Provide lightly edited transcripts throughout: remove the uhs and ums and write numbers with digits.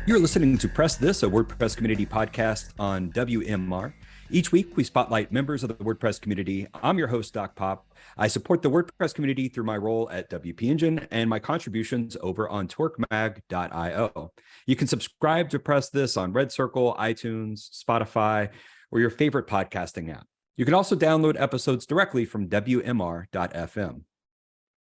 You're listening to Press This, a WordPress community podcast on WMR. Each week, we spotlight members of the WordPress community. I'm your host, Doc Pop. I support the WordPress community through my role at WP Engine and my contributions over on torquemag.io. You can subscribe to Press This on Red Circle, iTunes, Spotify, or your favorite podcasting app. You can also download episodes directly from WMR.fm.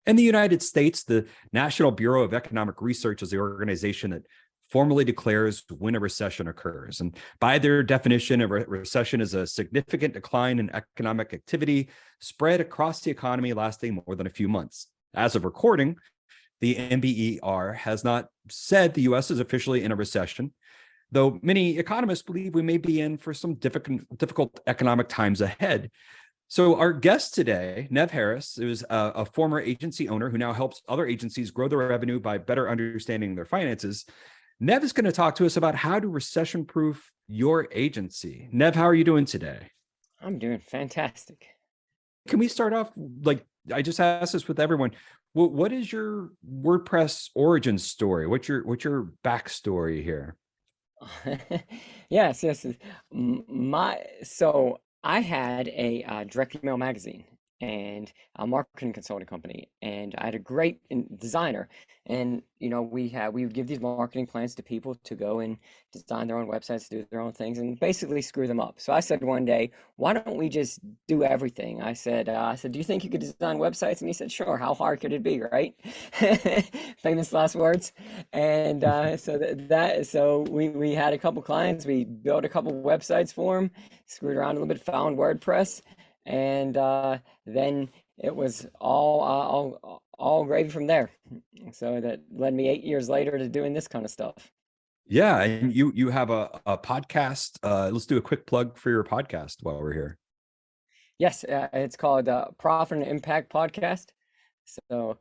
In the United States, the National Bureau of Economic Research is the organization that formally declares when a recession occurs. And by their definition, a recession is a significant decline in economic activity spread across the economy lasting more than a few months. As of recording, the NBER has not said the U.S. is officially in a recession, though many economists believe we may be in for some difficult economic times ahead. So our guest today, Nev Harris, is a former agency owner who now helps other agencies grow their revenue by better understanding their finances. Nev is going to talk to us about how to recession-proof your agency. Nev, how are you doing today? I'm doing fantastic. Can we start off, like I just asked this with everyone, what is your WordPress origin story? What's your backstory here? Yes. So I had a direct email magazine and a marketing consulting company, and I had a great designer. And we would give these marketing plans to people to go and design their own websites, do their own things, and basically screw them up. So I said one day, why don't we just do everything? I said, do you think you could design websites? And he said, sure. How hard could it be, right? Famous last words. And so we had a couple clients. We built a couple websites for them, screwed around a little bit, found WordPress, and then it was all gravy from there. So that led me 8 years later to doing this kind of stuff. Yeah, and you have a podcast. Let's do a quick plug for your podcast while we're here. Yes, it's called Profit and Impact Podcast. So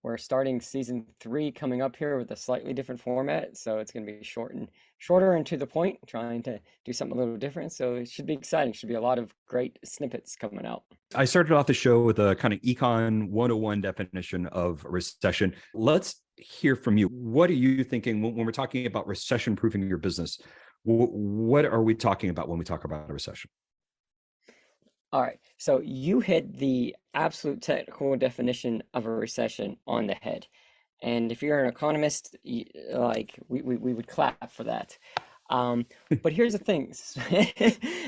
we're starting season 3 coming up here with a slightly different format. So it's going to be shorter and to the point, trying to do something a little different. So it should be exciting. Should be a lot of great snippets coming out. I started off the show with a kind of Econ 101 definition of recession. Let's hear from you. What are you thinking when we're talking about recession proofing your business? What are we talking about when we talk about a recession? All right, so you hit the absolute technical definition of a recession on the head. And if you're an economist, we would clap for that. But here's the thing,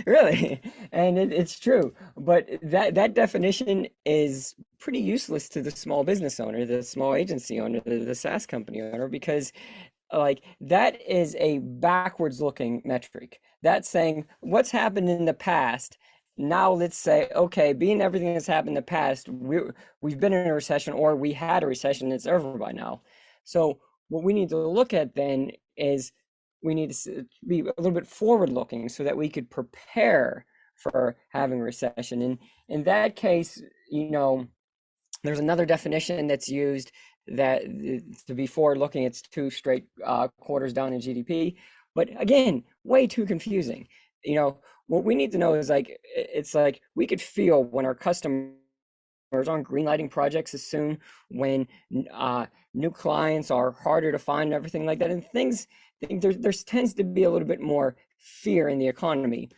really, and it's true. But that definition is pretty useless to the small business owner, the small agency owner, the SaaS company owner, because that is a backwards looking metric. That's saying what's happened in the past. Now let's say, okay, being everything that's happened in the past, we've been in a recession, or we had a recession, it's over by now. So what we need to look at then is we need to be a little bit forward looking so that we could prepare for having a recession. And in that case, there's another definition that's used that to be forward looking, it's 2 straight quarters down in GDP. But again, way too confusing. What we need to know is it's like we could feel when our customers aren't greenlighting projects as soon, when new clients are harder to find, everything like that. And there tends to be a little bit more fear in the economy,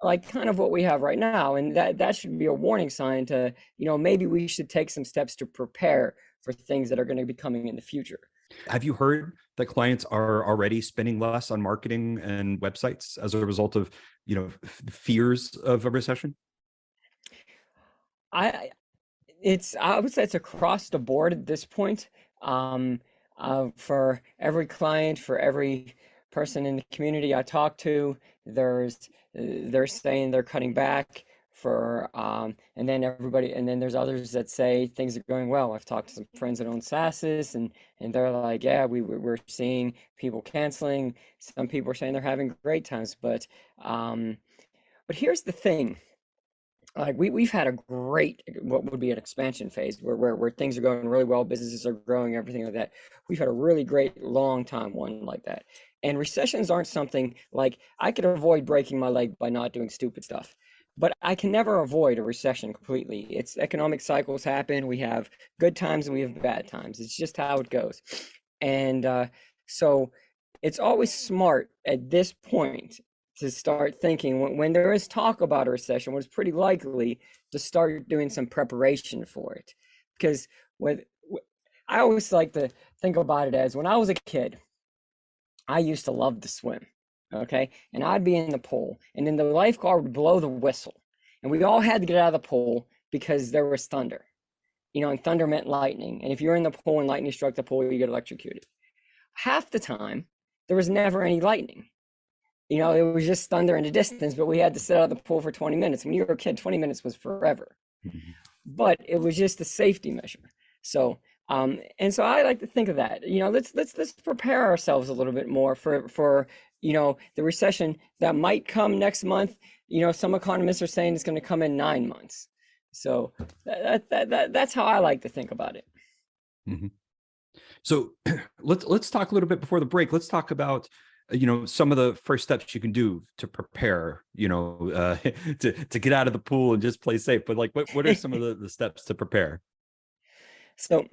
like kind of what we have right now. And that should be a warning sign to, maybe we should take some steps to prepare for things that are going to be coming in the future. Have you heard that clients are already spending less on marketing and websites as a result of, fears of a recession? I would say it's across the board at this point. For every client, for every person in the community I talk to, they're saying they're cutting back. And then there's others that say things are going well. I've talked to some friends that own SaaSes, and they're like, yeah, we're seeing people canceling. Some people are saying they're having great times, but here's the thing. Like we've had a great, what would be an expansion phase where things are going really well, businesses are growing, everything like that. We've had a really great long time one like that. And recessions aren't something like I could avoid breaking my leg by not doing stupid stuff. But I can never avoid a recession completely. It's economic cycles happen. We have good times and we have bad times. It's just how it goes. And So it's always smart at this point to start thinking when there is talk about a recession, when it's pretty likely, to start doing some preparation for it. Because with I always like to think about it as when I was a kid, I used to love to swim. Okay. And I'd be in the pool, and then the lifeguard would blow the whistle. And we all had to get out of the pool because there was thunder. And thunder meant lightning. And if you're in the pool and lightning struck the pool, you get electrocuted. Half the time, there was never any lightning. It was just thunder in the distance, but we had to sit out of the pool for 20 minutes. When you were a kid, 20 minutes was forever. Mhm. But it was just a safety measure. So, and so I like to think of that. Let's prepare ourselves a little bit more for the recession that might come next month. Some economists are saying it's going to come in 9 months. So that's how I like to think about it. Mhm. So let's talk a little bit before the break. Let's talk about some of the first steps you can do to prepare, to get out of the pool and just play safe. But like, what are some of the steps to prepare? So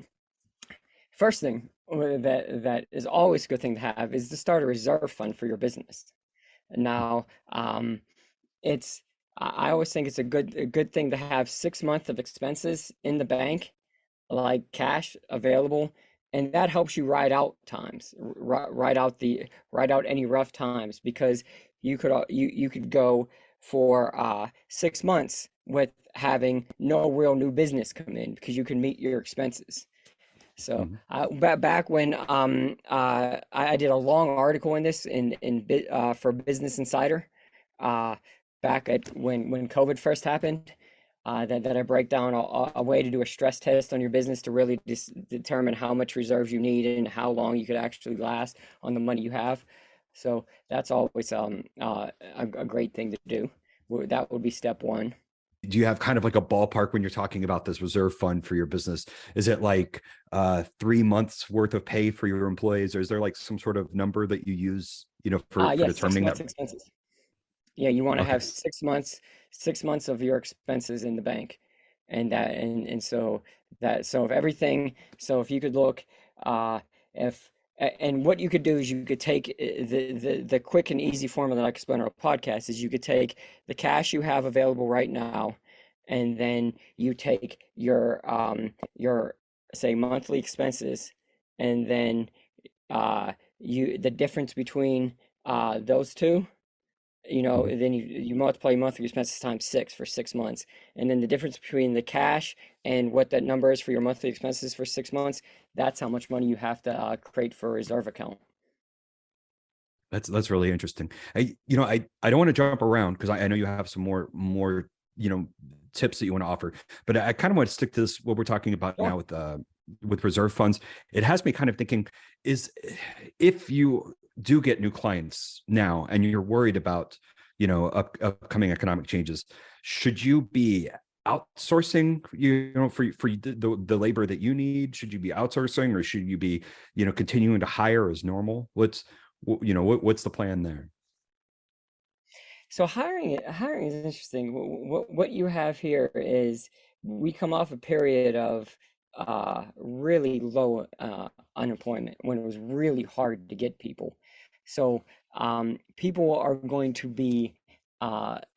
first thing that is always a good thing to have is to start a reserve fund for your business. Now, I always think it's a good thing to have 6 months of expenses in the bank, like cash available, and that helps you ride out times, ride out any rough times, because you could go for 6 months with having no real new business come in because you can meet your expenses. So back when I did a long article in this for Business Insider, back at when COVID first happened, that I break down a way to do a stress test on your business to really determine how much reserves you need and how long you could actually last on the money you have. So that's always a great thing to do. That would be step one. Do you have kind of like a ballpark when you're talking about this reserve fund for your business? Is it like 3 months worth of pay for your employees, or is there like some sort of number that you use, for Yeah, determining that? expenses. Yeah, you want to Okay. have 6 months of your expenses in the bank, and so if you could look, if and what you could do is you could take the quick and easy formula that I explained on a podcast is you could take the cash you have available right now, and then you take your say monthly expenses, and then the difference between those two, Mhm. then you multiply your monthly expenses times 6 for 6 months. And then the difference between the cash and what that number is for your monthly expenses for 6 months, that's how much money you have to create for a reserve account. That's really interesting. I don't want to jump around because I know you have some more tips that you want to offer, but I kind of want to stick to this what we're talking about Yeah. now with reserve funds. It has me kind of thinking, is if you do get new clients now and you're worried about upcoming economic changes, should you be outsourcing for the labor that you need? Should you be outsourcing, or should you be continuing to hire as normal? What's the plan there? So hiring is interesting. What you have here is we come off a period of really low unemployment when it was really hard to get people. So people are going to be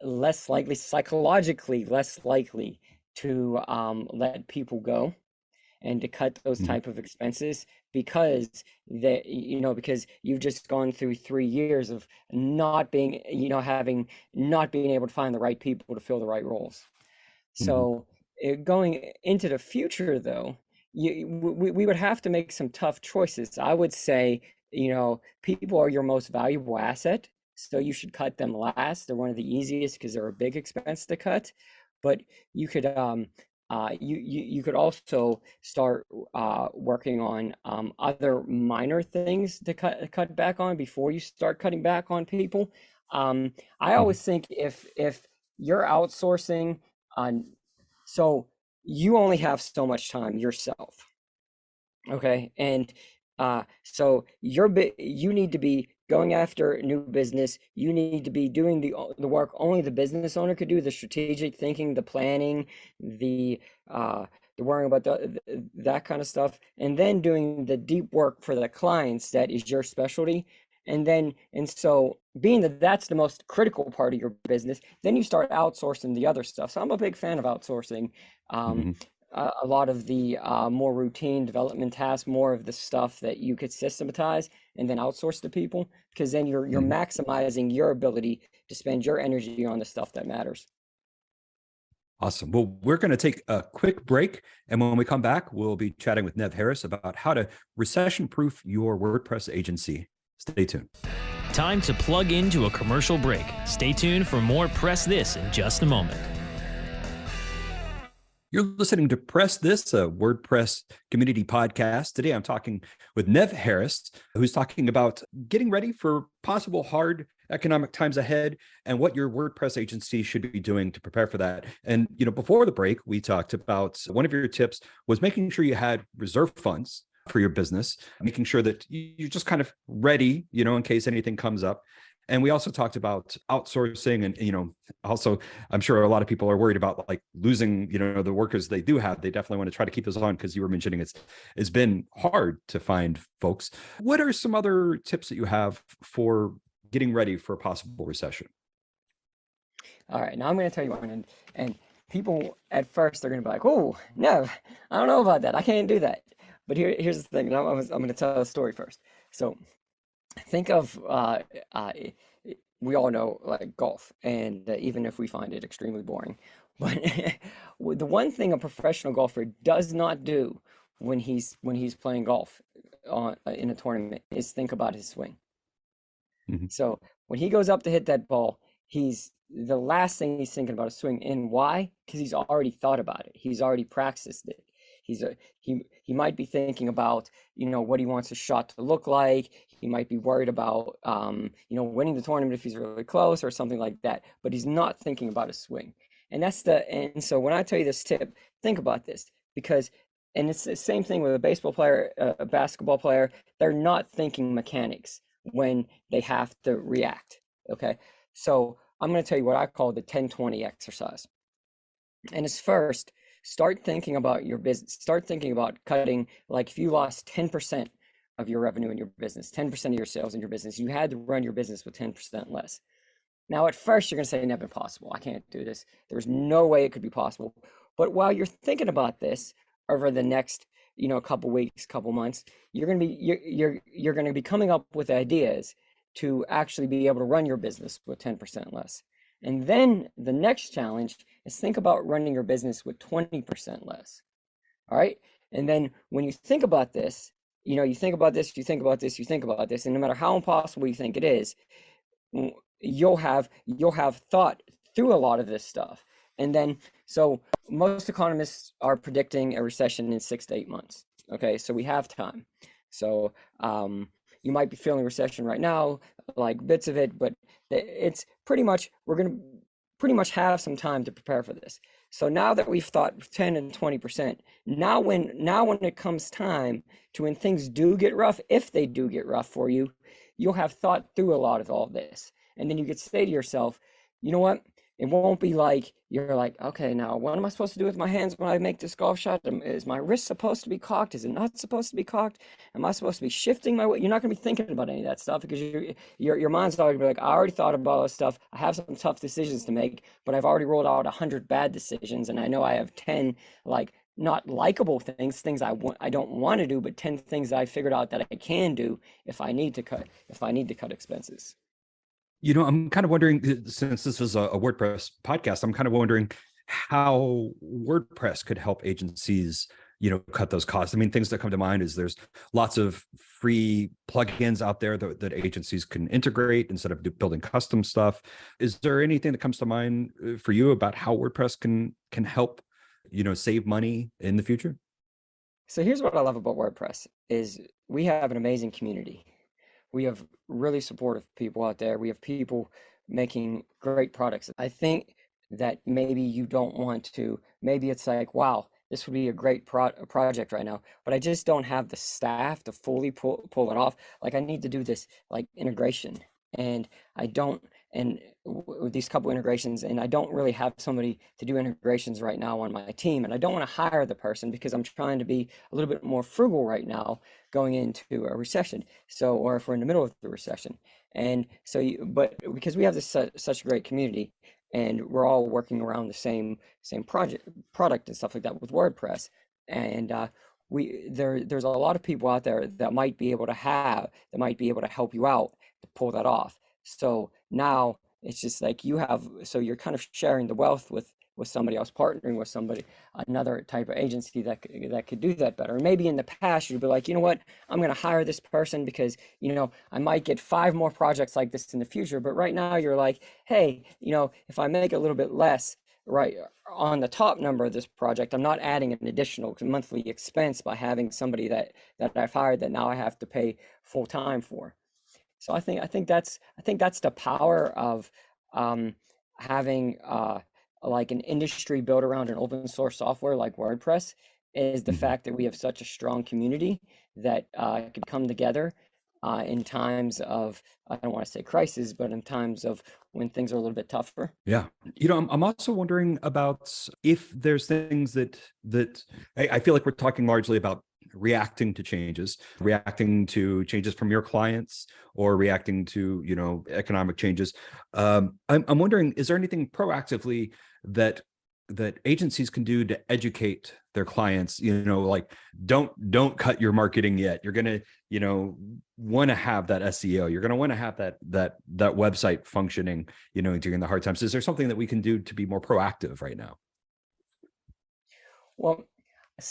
less likely, psychologically less likely to let people go and to cut those Mhm. type of expenses because you've just gone through 3 years of not being having not being able to find the right people to fill the right roles. Mhm. So going into the future, though, we would have to make some tough choices. I would say, people are your most valuable asset, so you should cut them last. They're one of the easiest because they're a big expense to cut. But you could you could also start working on other minor things to cut back on before you start cutting back on people. I Mhm. always think if you're outsourcing on, so you only have so much time yourself. Okay. And so you need to be going after new business. You need to be doing the work only the business owner could do, the strategic thinking, the planning, the worrying about that kind of stuff, and then doing the deep work for the clients that is your specialty. And so being that that's the most critical part of your business, then you start outsourcing the other stuff. So I'm a big fan of outsourcing. Mhm. A lot of the more routine development tasks, more of the stuff that you could systematize and then outsource to people, because then you're Mhm. maximizing your ability to spend your energy on the stuff that matters. Awesome. Well, we're going to take a quick break. And when we come back, we'll be chatting with Nev Harris about how to recession proof your WordPress agency. Stay tuned. Time to plug into a commercial break. Stay tuned for more Press This in just a moment. You're listening to Press This, a WordPress community podcast. Today, I'm talking with Nev Harris, who's talking about getting ready for possible hard economic times ahead and what your WordPress agency should be doing to prepare for that. And, before the break, we talked about one of your tips was making sure you had reserve funds for your business, making sure that you're just kind of ready, in case anything comes up. And we also talked about outsourcing and, also I'm sure a lot of people are worried about like losing, the workers they do have. They definitely want to try to keep those on because you were mentioning it's been hard to find folks. What are some other tips that you have for getting ready for a possible recession? All right, now I'm going to tell you one, and people at first they're going to be like, "Oh, no, I don't know about that. I can't do that." But here's the thing. And I'm going to tell a story first. So think of we all know like golf, and even if we find it extremely boring, but the one thing a professional golfer does not do when he's playing golf in a tournament is think about his swing. Mhm. So when he goes up to hit that ball, he's the last thing he's thinking about is swing. And why? Because he's already thought about it. He's already practiced it. He might be thinking about what he wants his shot to look like. He might be worried about winning the tournament if he's really close or something like that. But he's not thinking about his swing. And so when I tell you this tip, think about this because and it's the same thing with a baseball player, a basketball player. They're not thinking mechanics when they have to react. Okay. So I'm going to tell you what I call the 10-20 exercise. And it's first, start thinking about your business. Start thinking about cutting, like if you lost 10% of your revenue in your business, 10% of your sales in your business, you had to run your business with 10% less. Now, at first, you're going to say, never possible. I can't do this. There's no way it could be possible. But while you're thinking about this over the next, couple weeks, couple months, you're going to be coming up with ideas to actually be able to run your business with 10% less. And then the next challenge is think about running your business with 20% less. All right. And then when you think about this, you think about this, you think about this, you think about this, and no matter how impossible you think it is, you'll have thought through a lot of this stuff. And then, so most economists are predicting a recession in 6 to 8 months. Okay, so we have time. So you might be feeling recession right now, like bits of it, but it's pretty much, we're going to pretty much have some time to prepare for this. So now that we've thought 10 and 20%, now when it comes time to when things do get rough, if they do get rough for you, you'll have thought through a lot of all this. And then you could say to yourself, you know what? It won't be like you're like, okay, now what am I supposed to do with my hands when I make this golf shot? Is my wrist supposed to be cocked? Is it not supposed to be cocked? Am I supposed to be shifting my weight? You're not going to be thinking about any of that stuff because your mind's already like, I already thought about all this stuff. I have some tough decisions to make, but I've already rolled out 100 bad decisions, and I know I have 10 like not likable things I don't want to do, but 10 things that I figured out that I can do if I need to cut expenses. I'm kind of wondering, since this is a WordPress podcast, I'm kind of wondering how WordPress could help agencies, cut those costs. I mean, things that come to mind is there's lots of free plugins out there that agencies can integrate instead of building custom stuff. Is there anything that comes to mind for you about how WordPress can help, save money in the future? So here's what I love about WordPress is we have an amazing community. We have really supportive people out there. We have people making great products. I think that maybe you don't want to, maybe it's like, wow, this would be a great project right now, but I just don't have the staff to fully pull it off. Like I need to do this like integration and I don't, and these couple integrations, and I don't really have somebody to do integrations right now on my team, and I don't want to hire the person because I'm trying to be a little bit more frugal right now going into a recession. So, or if we're in the middle of the recession. And so, but because we have this such a great community, and we're all working around the same product and stuff like that with WordPress, and there's a lot of people out there that might be able to help you out to pull that off. So now it's just like so you're kind of sharing the wealth with somebody else, partnering with another type of agency that could do that better. Maybe in the past you'd be like, you know what, I'm going to hire this person because, I might get 5 more projects like this in the future. But right now you're like, hey, if I make a little bit less right on the top number of this project, I'm not adding an additional monthly expense by having somebody that I've hired that now I have to pay full time for. So I think that's the power of having like an industry built around an open source software like WordPress, is the fact that we have such a strong community that can come together in times of, I don't want to say crisis, but in times of when things are a little bit tougher. Yeah. I'm also wondering about if there's things that I feel like we're talking largely about reacting to changes from your clients, or reacting to, economic changes. I'm wondering, is there anything proactively that agencies can do to educate their clients, like don't cut your marketing yet. You're going to, want to have that SEO. You're going to want to have that website functioning, during the hard times. Is there something that we can do to be more proactive right now? Well,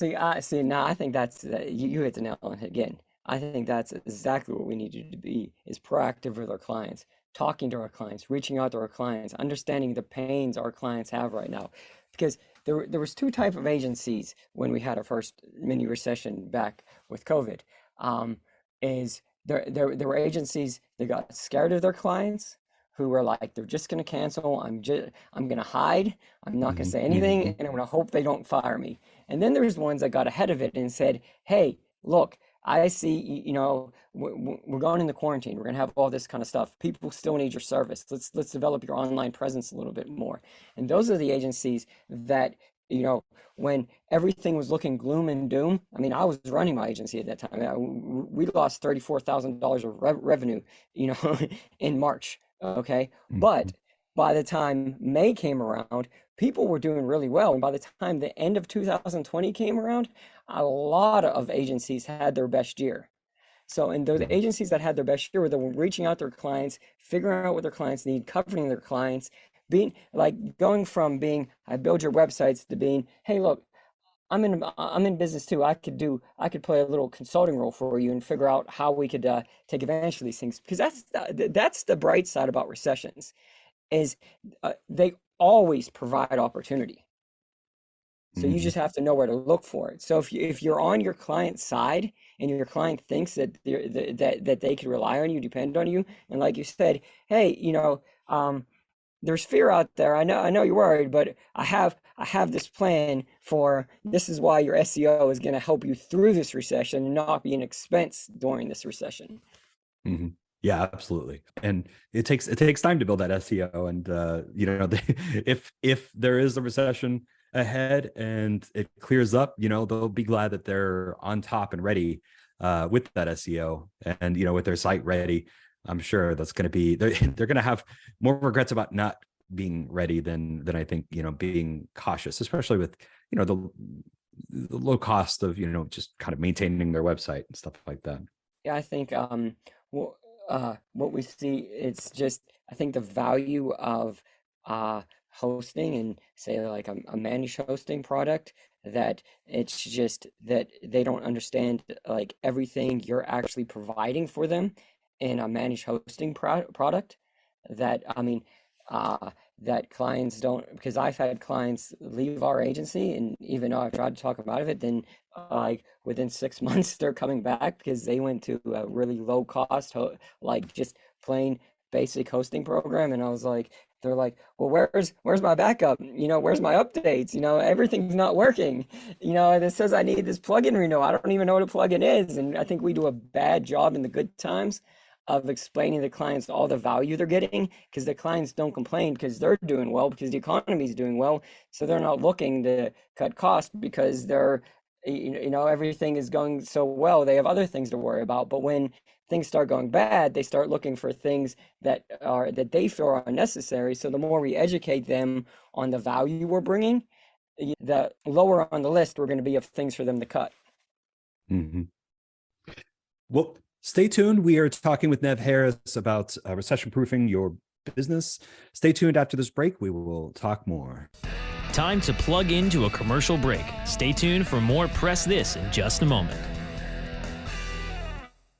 now I think that's you hit the nail on the head again. I think that's exactly what we need to be, is proactive with our clients, talking to our clients, reaching out to our clients, understanding the pains our clients have right now. Because there was 2 types of agencies when we had our first mini recession back with COVID. There were agencies that got scared of their clients, who were like, they're just going to cancel. I'm going to hide. I'm not going to say anything, and I'm going to hope they don't fire me. And then there's ones that got ahead of it and said, hey, look, I see, we're going into quarantine. We're going to have all this kind of stuff. People still need your service. Let's develop your online presence a little bit more. And those are the agencies that, when everything was looking gloom and doom. I mean, I was running my agency at that time. We lost $34,000 of revenue, in March. Okay. But by the time May came around, people were doing really well. And by the time the end of 2020 came around, a lot of agencies had their best year. So, and those agencies that had their best year were the reaching out to their clients, figuring out what their clients need, covering their clients, going from being, I build your websites, to being, hey, look, I'm in business too. I could play a little consulting role for you and figure out how we could take advantage of these things. Because that's the bright side about recessions, is they always provide opportunity. So you just have to know where to look for it. So if you're on your client's side and your client thinks that they can rely on you, depend on you, and like you said, hey, there's fear out there. I know you're worried, but I have this plan for, this is why your SEO is going to help you through this recession and not be an expense during this recession. Mm-hmm. Yeah, absolutely. And it takes time to build that SEO. And if there is a recession ahead and it clears up, they'll be glad that they're on top and ready with that SEO, and with their site ready. I'm sure that's going to be, they're going to have more regrets about not being ready than I think, being cautious, especially with, the low cost of, just kind of maintaining their website and stuff like that. Yeah, I think what we see, it's just, I think the value of hosting, and say like a managed hosting product, that it's just that they don't understand like everything you're actually providing for them in a managed hosting product. That, I mean, that clients don't, because I've had clients leave our agency, and even though I've tried to talk them out of it, then like within 6 months they're coming back because they went to a really low cost, like just plain basic hosting program. And I was like, they're like, well, where's my backup? Where's my updates? Everything's not working. And it says I need this plugin renewal. I don't even know what a plugin is. And I think we do a bad job in the good times of explaining to clients all the value they're getting, because the clients don't complain because they're doing well, because the economy is doing well. So they're not looking to cut costs because they're, everything is going so well. They have other things to worry about. But when things start going bad, they start looking for things that they feel are unnecessary. So the more we educate them on the value we're bringing, the lower on the list we're going to be of things for them to cut. Mm-hmm. Well, stay tuned. We are talking with Nev Harris about recession proofing your business. Stay tuned after this break. We will talk more. Time to plug into a commercial break. Stay tuned for more Press This in just a moment.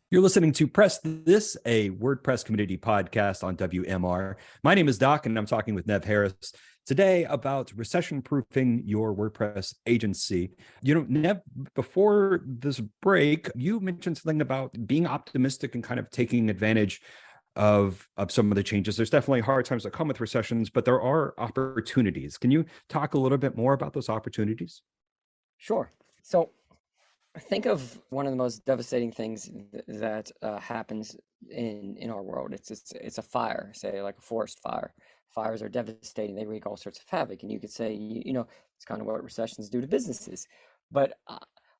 You're listening to Press This, a WordPress community podcast on WMR. My name is Doc, and I'm talking with Nev Harris today about recession-proofing your WordPress agency. Nev, before this break, you mentioned something about being optimistic and kind of taking advantage of some of the changes. There's definitely hard times that come with recessions, but there are opportunities. Can you talk a little bit more about those opportunities? Sure. So think of one of the most devastating things that happens in our world. It's a fire, say like a forest fire. Fires are devastating. They wreak all sorts of havoc. And you could say, it's kind of what recessions do to businesses. But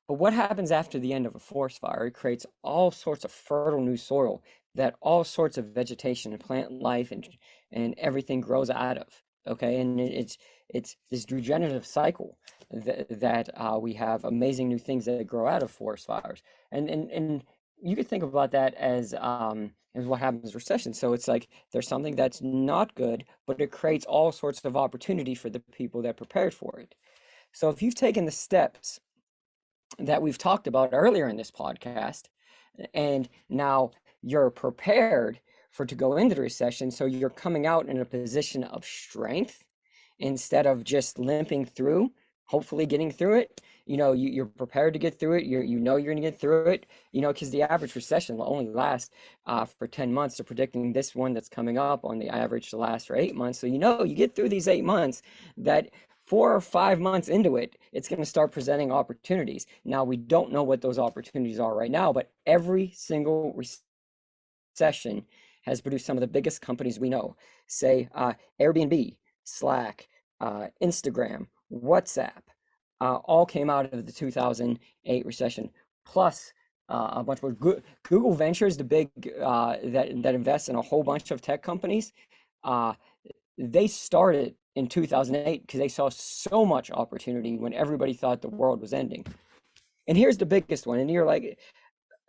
what happens after the end of a forest fire? It creates all sorts of fertile new soil that all sorts of vegetation and plant life and everything grows out of. Okay, and it's this regenerative cycle that we have amazing new things that grow out of forest fires, and you could think about that as what happens in recession. So it's like there's something that's not good, but it creates all sorts of opportunity for the people that prepared for it. So if you've taken the steps that we've talked about earlier in this podcast, and now you're prepared to go into the recession, so you're coming out in a position of strength instead of just limping through, hopefully getting through it. You're prepared to get through it. You're going to get through it, because the average recession will only last for 10 months. They're predicting this one that's coming up on the average to last for 8 months. So, you get through these 8 months, that 4 or 5 months into it, it's going to start presenting opportunities. Now, we don't know what those opportunities are right now, but every single recession has produced some of the biggest companies we know. Say Airbnb, Slack, Instagram, WhatsApp, all came out of the 2008 recession. Plus a bunch more. Google Ventures, the big that invests in a whole bunch of tech companies, they started in 2008 because they saw so much opportunity when everybody thought the world was ending. And here's the biggest one, and you're like,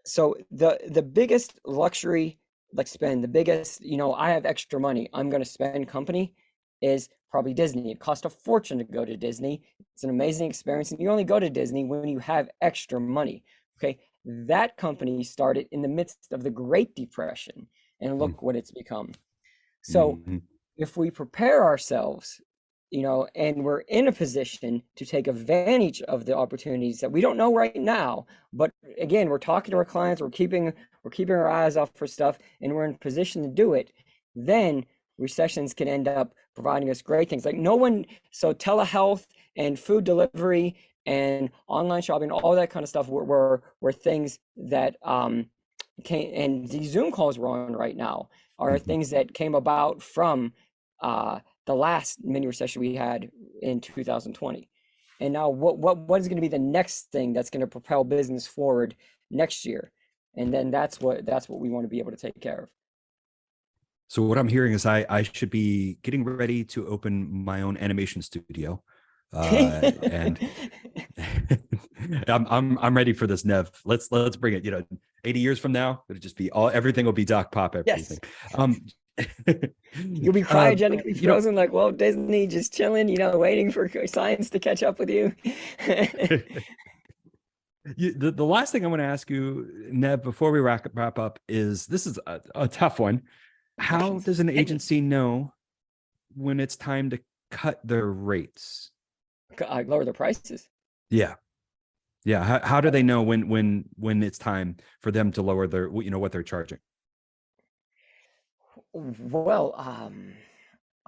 so the biggest luxury, like spend, the biggest, I have extra money, I'm going to spend company is probably Disney. It costs a fortune to go to Disney. It's an amazing experience. And you only go to Disney when you have extra money. Okay. That company started in the midst of the Great Depression, and look what it's become. So if we prepare ourselves, and we're in a position to take advantage of the opportunities that we don't know right now, but again, we're talking to our clients, we're keeping our eyes out for stuff, and we're in position to do it, then recessions can end up providing us great things. So telehealth and food delivery and online shopping, all that kind of stuff were things that came, and these Zoom calls we're on right now are things that came about from the last mini recession we had in 2020. And now what is going to be the next thing that's going to propel business forward next year? And then that's what we want to be able to take care of. So what I'm hearing is I should be getting ready to open my own animation studio, and I'm ready for this, Nev. Let's bring it. 80 years from now, it'll just be everything will be Doc Pop, everything. Yes. You'll be cryogenically frozen, like Walt Disney, just chilling, waiting for science to catch up with you. The last thing I want to ask you, Nev, before we wrap up, is this is a tough one. How does an agency know when it's time to cut their rates? Lower their prices. Yeah. How do they know when it's time for them to lower their, what they're charging? Well,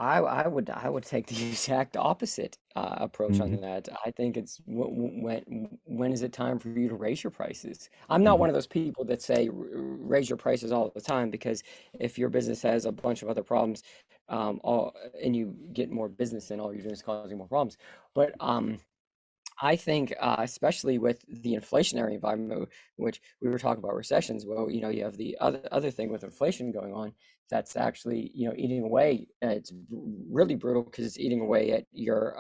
I would take the exact opposite approach on that. I think it's when is it time for you to raise your prices? I'm not one of those people that say raise your prices all the time, because if your business has a bunch of other problems, and you get more business, and all you're doing is causing more problems. But I think, especially with the inflationary environment, which we were talking about recessions, well, you have the other thing with inflation going on that's actually, eating away. It's really brutal because it's eating away at your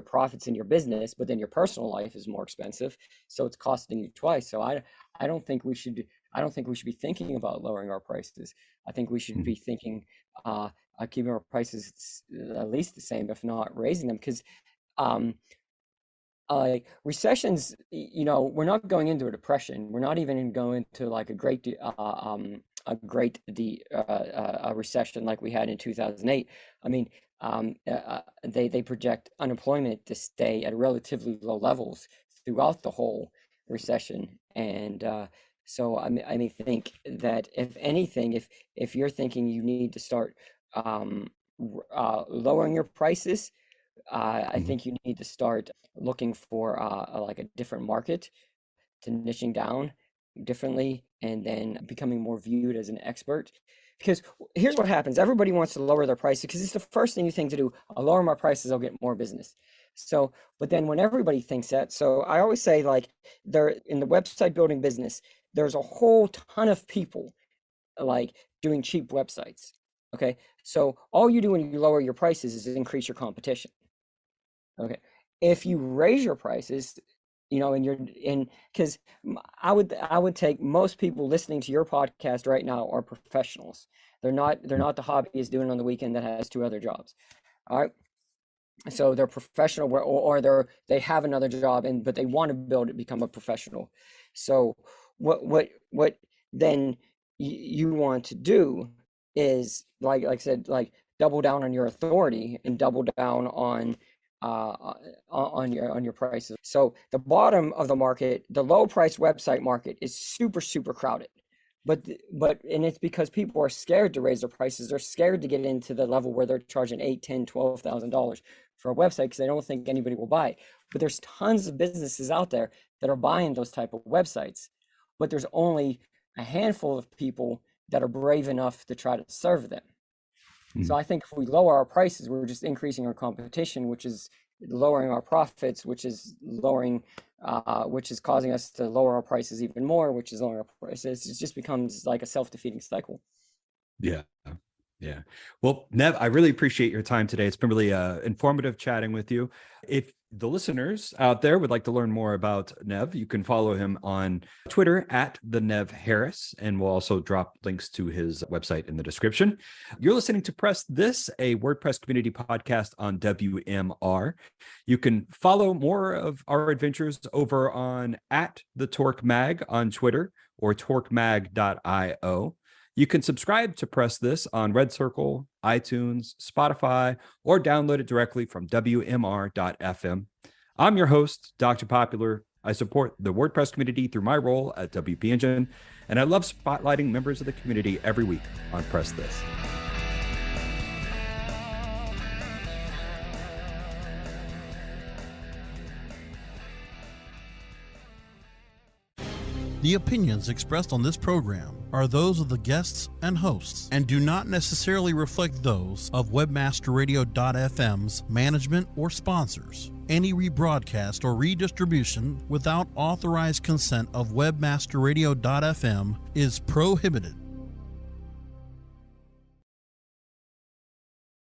profits in your business, but then your personal life is more expensive, so it's costing you twice. So I don't think we should be thinking about lowering our prices. I think we should be thinking keeping our prices at least the same, if not raising them, because recessions, we're not going into a depression. We're not even going to like a recession like we had in 2008. I mean, they project unemployment to stay at relatively low levels throughout the whole recession. And so I think that if anything, if you're thinking you need to start lowering your prices, I think you need to start looking for like a different market, to niching down differently, and then becoming more viewed as an expert. Because here's what happens: everybody wants to lower their prices because it's the first thing you think to do. I'll lower my prices, I'll get more business. So, but then when everybody thinks that, so I always say, like, there in the website building business, there's a whole ton of people like doing cheap websites. Okay, so all you do when you lower your prices is increase your competition. Okay, if you raise your prices, and because I would take most people listening to your podcast right now are professionals. They're not the hobbyist doing it on the weekend that has 2 other jobs. All right, so they're professional, or they have another job, but they want to become a professional. So what then you want to do is, like I said, like double down on your authority and double down on your prices. So the bottom of the market, the low price website market, is super, super crowded. But and it's because people are scared to raise their prices. They're scared to get into the level where they're charging $8,000, $10,000, $12,000 for a website because they don't think anybody will buy it. But there's tons of businesses out there that are buying those type of websites. But there's only a handful of people that are brave enough to try to serve them. So I think if we lower our prices, we're just increasing our competition, which is lowering our profits, which is causing us to lower our prices even more, which is lowering our prices. It just becomes like a self-defeating cycle. Yeah. Yeah. Well, Nev, I really appreciate your time today. It's been really informative chatting with you. If the listeners out there would like to learn more about Nev, you can follow him on Twitter at the Nev Harris, and we'll also drop links to his website in the description. You're listening to Press This, a WordPress community podcast on WMR. You can follow more of our adventures over on at the Torque Mag on Twitter, or torquemag.io. You can subscribe to Press This on Red Circle, iTunes, Spotify, or download it directly from WMR.fm. I'm your host, Dr. Popular. I support the WordPress community through my role at WP Engine, and I love spotlighting members of the community every week on Press This. The opinions expressed on this program are those of the guests and hosts and do not necessarily reflect those of WebmasterRadio.fm's management or sponsors. Any rebroadcast or redistribution without authorized consent of WebmasterRadio.fm is prohibited.